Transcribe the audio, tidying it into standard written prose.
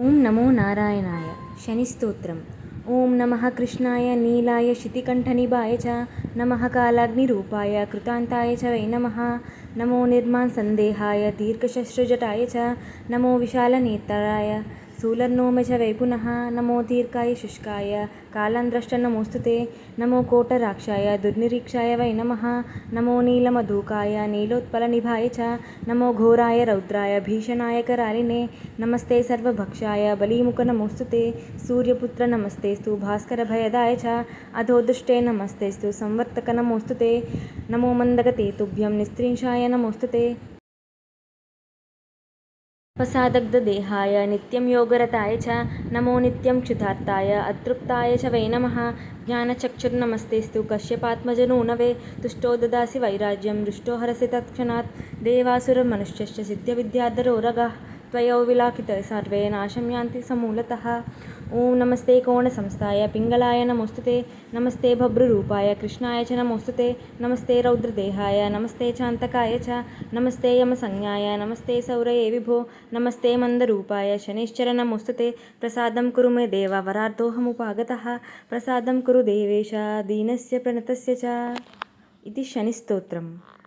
ఓం నమో నారాయణాయ. శని స్తోత్రం. ఓం నమః కృష్ణాయ నీలాయ శితికంఠనిభాయ చ నమః కాలాగ్నిరూపాయ కృతాంతాయ చ వై నమః. నమో నిర్మాన్సందేహాయ దీర్ఘశస్త్రజటాయ చ నమో విశాలనేత్రాయ శూలర్నోమ చ వై పునః. నమో దీర్ఘాయ శుష్కాయ కాలాంద్రష్ట నమోస్తుతే. నమో కోటరాక్షాయ దుర్నిరీక్షాయ వై నమః. నమో నీలమధూకాయ నీలోత్పలనిభాయ చ నమో ఘోరాయ రౌద్రాయ భీషణాయ करालिने. नमस्ते सर्वभक्षाय बलीमुख नमोस्तुते. सूर्यपुत्र नमस्तेस्तु भास्करभयदाय च अधोदुष्टे नमस्तेस्तु संवर्तक नमोस्तुते. नमो मन्दगते तुभ्यं निस्त्रिंशाय नमोस्तुते. प्रसादग्धदेहाय नित्यं योगरताय च नमो नित्यं क्षुधार्ताय अतृप्ताय च वै नमः. ज्ञानचक्षुर्नमस्तेस्तु कश्यपात्मजनूनवे. तुष्टो ददासि वैराज्यं दृष्टो हरसि तत्क्षणात्. देवासुरमनुष्यश्च सिद्ध्यविद्याधरोरगाः त्वया विलाकित सर्वे नाशं यान्ति समूलतः. ओं नमस्ते कोणसंस्थाय पिङ्गलाय नमोस्तुते. नमस्ते भभ्रुरूपाय कृष्णाय च नमोस्तुते. नमस्ते रौद्रदेहाय नमस्ते चान्तकाय च नमस्ते यमसंज्ञाय नमस्ते सौरये विभो. नमस्ते मन्दरूपाय शनिश्चर नमोस्तुते. प्रसादं कुरु मे देव वरार्धोऽहमुपागतः. प्रसादं कुरु देवेश दीनस्य प्रणतस्य च. इति शनिस्तोत्रम्.